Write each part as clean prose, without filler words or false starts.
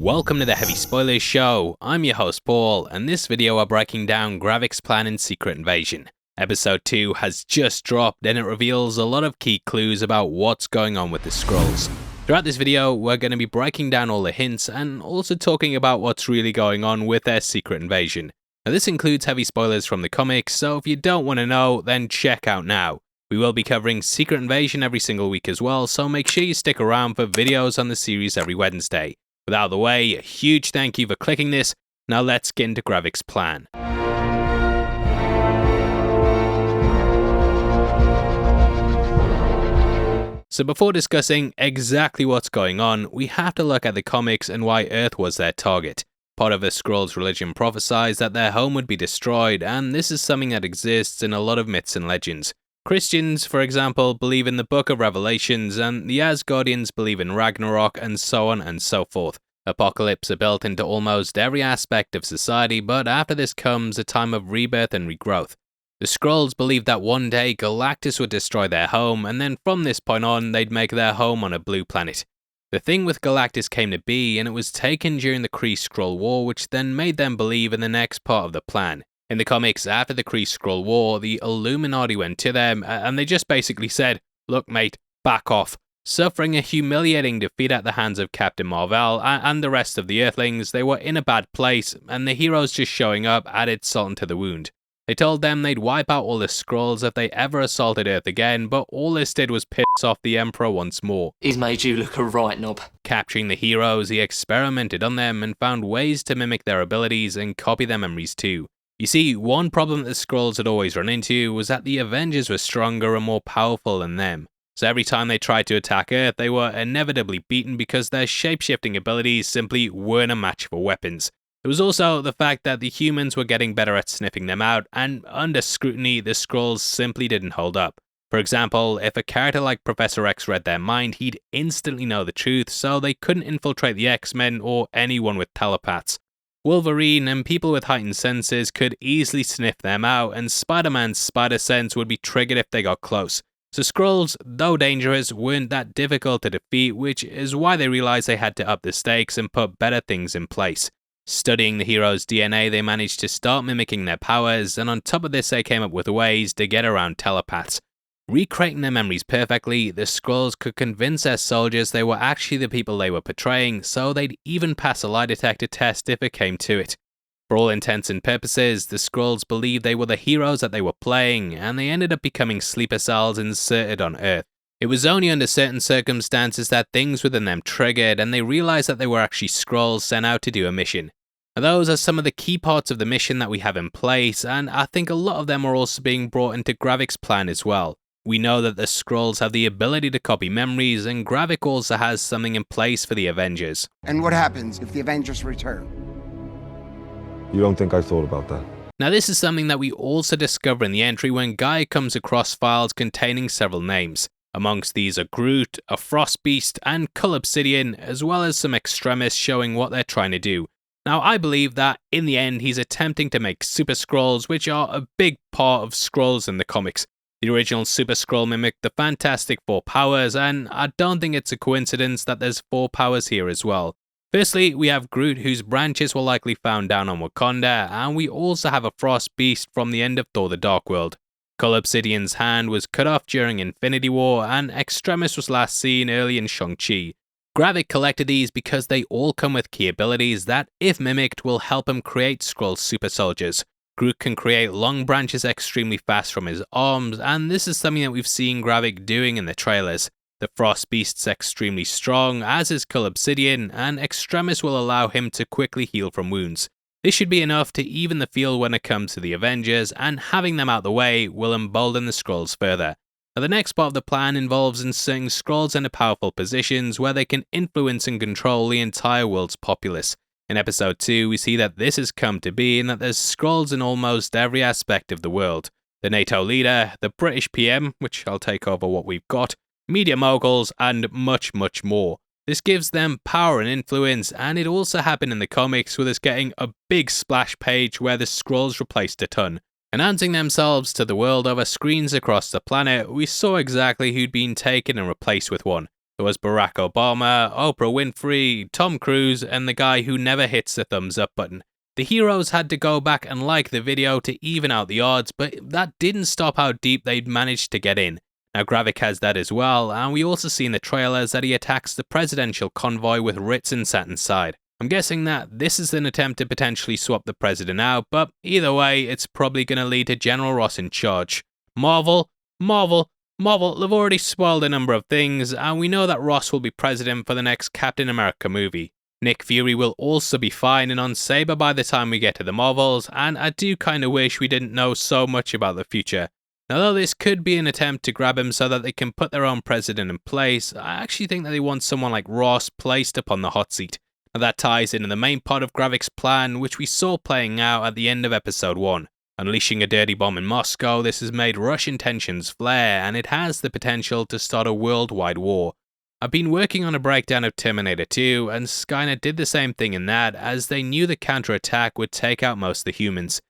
Welcome to the Heavy Spoilers Show. I'm your host Paul, and this video we're breaking down Gravik's plan in Secret Invasion. Episode 2 has just dropped and it reveals a lot of key clues about what's going on with the Skrulls. Throughout this video, we're going to be breaking down all the hints and also talking about what's really going on with their secret invasion. Now this includes heavy spoilers from the comics, so if you don't want to know, then check out now. We will be covering Secret Invasion every single week as well, so make sure you stick around for videos on the series every Wednesday. With out of the way, a huge thank you for clicking this. Now let's get into Gravik's plan. So before discussing exactly what's going on, we have to look at the comics and why Earth was their target. Part of the Skrull's religion prophesies that their home would be destroyed, and this is something that exists in a lot of myths and legends. Christians, for example, believe in the Book of Revelations, and the Asgardians believe in Ragnarok, and so on and so forth. Apocalypse are built into almost every aspect of society, but after this comes a time of rebirth and regrowth. The Skrulls believe that one day Galactus would destroy their home, and then from this point on, they'd make their home on a blue planet. The thing with Galactus came to be, and it was taken during the Kree-Skrull War, which then made them believe in the next part of the plan. In the comics, after the Kree-Skrull War, the Illuminati went to them, and they just basically said, "Look mate, back off." Suffering a humiliating defeat at the hands of Captain Marvel and the rest of the Earthlings, they were in a bad place, and the heroes just showing up added salt into the wound. They told them they'd wipe out all the Skrulls if they ever assaulted Earth again, but all this did was piss off the Emperor once more. He's made you look a right knob. Capturing the heroes, he experimented on them and found ways to mimic their abilities and copy their memories too. You see, one problem that the Skrulls had always run into was that the Avengers were stronger and more powerful than them. So every time they tried to attack Earth, they were inevitably beaten because their shape-shifting abilities simply weren't a match for weapons. There was also the fact that the humans were getting better at sniffing them out, and under scrutiny, the Skrulls simply didn't hold up. For example, if a character like Professor X read their mind, he'd instantly know the truth, so they couldn't infiltrate the X-Men or anyone with telepaths. Wolverine and people with heightened senses could easily sniff them out, and Spider-Man's spider sense would be triggered if they got close. So Skrulls, though dangerous, weren't that difficult to defeat, which is why they realized they had to up the stakes and put better things in place. Studying the heroes' DNA, they managed to start mimicking their powers, and on top of this they came up with ways to get around telepaths. Recreating their memories perfectly, the Skrulls could convince their soldiers they were actually the people they were portraying, so they'd even pass a lie detector test if it came to it. For all intents and purposes, the Skrulls believed they were the heroes that they were playing, and they ended up becoming sleeper cells inserted on Earth. It was only under certain circumstances that things within them triggered, and they realized that they were actually Skrulls sent out to do a mission. And those are some of the key parts of the mission that we have in place, and I think a lot of them are also being brought into Gravik's plan as well. We know that the Skrulls have the ability to copy memories, and Gravik also has something in place for the Avengers. And what happens if the Avengers return? You don't think I thought about that? Now this is something that we also discover in the entry when Guy comes across files containing several names. Amongst these are Groot, a Frost Beast, and Cull Obsidian, as well as some extremists showing what they're trying to do. Now I believe that in the end he's attempting to make Super Skrulls, which are a big part of Skrulls in the comics. The original Super Skrull mimicked the Fantastic Four powers, and I don't think it's a coincidence that there's 4 powers here as well. Firstly, we have Groot, whose branches were likely found down on Wakanda, and we also have a Frost Beast from the end of Thor the Dark World. Cull Obsidian's hand was cut off during Infinity War, and Extremis was last seen early in Shang-Chi. Gravik collected these because they all come with key abilities that, if mimicked, will help him create Skrull super soldiers. Groot can create long branches extremely fast from his arms, and this is something that we've seen Gravik doing in the trailers. The Frost Beast's extremely strong, as is Cull Obsidian, and Extremis will allow him to quickly heal from wounds. This should be enough to even the field when it comes to the Avengers, and having them out the way will embolden the Skrulls further. Now the next part of the plan involves inserting Skrulls into powerful positions where they can influence and control the entire world's populace. In episode 2, we see that this has come to be and that there's Skrulls in almost every aspect of the world. The NATO leader, the British PM, which I'll take over what we've got, media moguls, and much, much more. This gives them power and influence, and it also happened in the comics with us getting a big splash page where the Skrulls replaced a ton. Announcing themselves to the world over screens across the planet, we saw exactly who'd been taken and replaced with one. There was Barack Obama, Oprah Winfrey, Tom Cruise, and the guy who never hits the thumbs up button. The heroes had to go back and like the video to even out the odds, but that didn't stop how deep they'd managed to get in. Now Gravik has that as well, and we also see in the trailers that he attacks the presidential convoy with Ritson sat inside. I'm guessing that this is an attempt to potentially swap the president out, but either way, it's probably going to lead to General Ross in charge. Marvel, they've already spoiled a number of things, and we know that Ross will be president for the next Captain America movie. Nick Fury will also be fine and on Saber by the time we get to the Marvels, and I do kinda wish we didn't know so much about the future. Now though this could be an attempt to grab him so that they can put their own president in place, I actually think that they want someone like Ross placed upon the hot seat. Now that ties into the main part of Gravik's plan, which we saw playing out at the end of episode 1. Unleashing a dirty bomb in Moscow, this has made Russian tensions flare, and it has the potential to start a worldwide war. I've been working on a breakdown of Terminator 2, and Skynet did the same thing in that, as they knew the counterattack would take out most of the humans.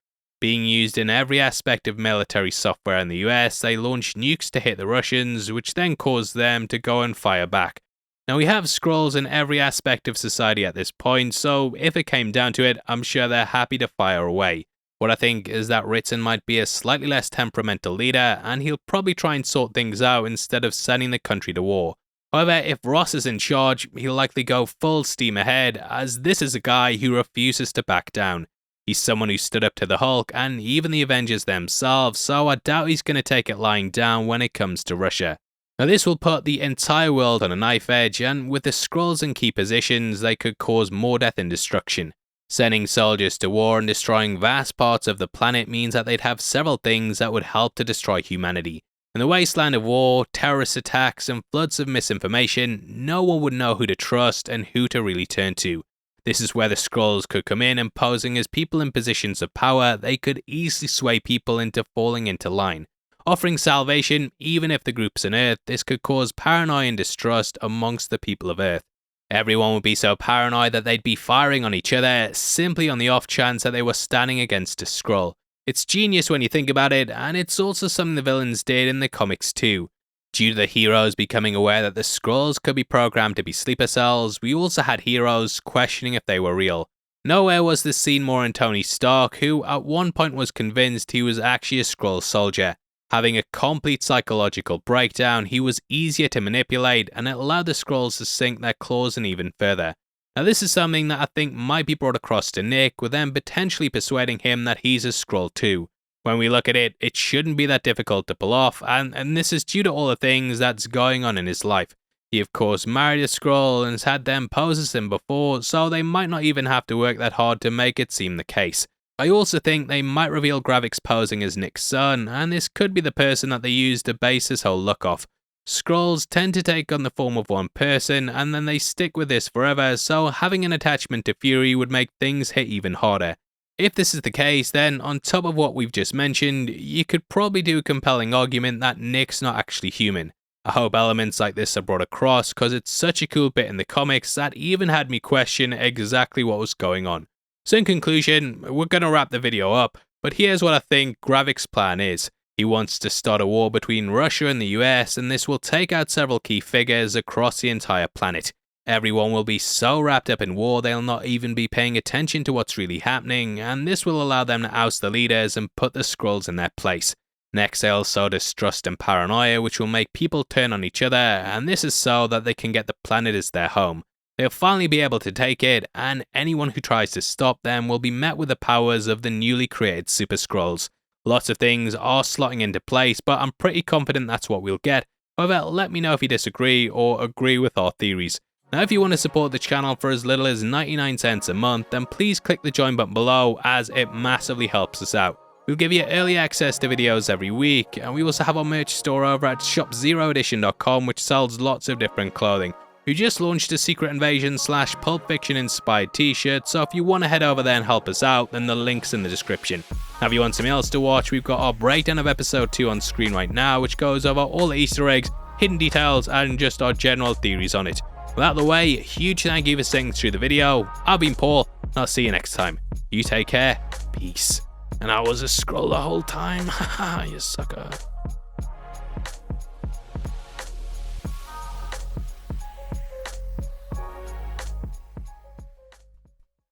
Being used in every aspect of military software in the US, they launched nukes to hit the Russians, which then caused them to go and fire back. Now we have Skrulls in every aspect of society at this point, so if it came down to it, I'm sure they're happy to fire away. What I think is that Ritson might be a slightly less temperamental leader, and he'll probably try and sort things out instead of sending the country to war. However, if Ross is in charge, he'll likely go full steam ahead, as this is a guy who refuses to back down. He's someone who stood up to the Hulk and even the Avengers themselves, so I doubt he's going to take it lying down when it comes to Russia. Now this will put the entire world on a knife edge, and with the Skrulls in key positions, they could cause more death and destruction. Sending soldiers to war and destroying vast parts of the planet means that they'd have several things that would help to destroy humanity. In the wasteland of war, terrorist attacks, and floods of misinformation, no one would know who to trust and who to really turn to. This is where the Skrulls could come in, and posing as people in positions of power, they could easily sway people into falling into line. Offering salvation, even if the group's on Earth, this could cause paranoia and distrust amongst the people of Earth. Everyone would be so paranoid that they'd be firing on each other, simply on the off chance that they were standing against a Skrull. It's genius when you think about it, and it's also something the villains did in the comics too. Due to the heroes becoming aware that the Skrulls could be programmed to be sleeper cells, we also had heroes questioning if they were real. Nowhere was this seen more in Tony Stark, who at one point was convinced he was actually a Skrull soldier. Having a complete psychological breakdown, he was easier to manipulate, and it allowed the Skrulls to sink their claws in even further. Now this is something that I think might be brought across to Nick, with them potentially persuading him that he's a Skrull too. When we look at it, it shouldn't be that difficult to pull off, and this is due to all the things that's going on in his life. He of course married a Skrull and has had them pose as him before, so they might not even have to work that hard to make it seem the case. I also think they might reveal Graviks posing as Nick's son, and this could be the person that they use to base this whole look off. Skrulls tend to take on the form of one person, and then they stick with this forever, so having an attachment to Fury would make things hit even harder. If this is the case, then on top of what we've just mentioned, you could probably do a compelling argument that Nick's not actually human. I hope elements like this are brought across, because it's such a cool bit in the comics that even had me question exactly what was going on. So in conclusion, we're going to wrap the video up, but here's what I think Gravik's plan is. He wants to start a war between Russia and the US, and this will take out several key figures across the entire planet. Everyone will be so wrapped up in war they'll not even be paying attention to what's really happening, and this will allow them to oust the leaders and put the Skrulls in their place. Next, they'll sow distrust and paranoia, which will make people turn on each other, and this is so that they can get the planet as their home. They'll finally be able to take it, and anyone who tries to stop them will be met with the powers of the newly created Super Skrulls. Lots of things are slotting into place, but I'm pretty confident that's what we'll get. However, let me know if you disagree or agree with our theories. Now if you want to support the channel for as little as 99 cents a month, then please click the join button below, as it massively helps us out. We'll give you early access to videos every week, and we also have our merch store over at shopzeroedition.com, which sells lots of different clothing. We just launched a Secret Invasion / Pulp Fiction inspired t-shirt, so if you want to head over there and help us out, then the link's in the description. Now if you want something else to watch, we've got our breakdown of episode 2 on screen right now, which goes over all the Easter eggs, hidden details, and just our general theories on it. With that out of the way, huge thank you for staying through the video. I've been Paul, and I'll see you next time. You take care, peace. And I was a Skrull the whole time, haha, you sucker.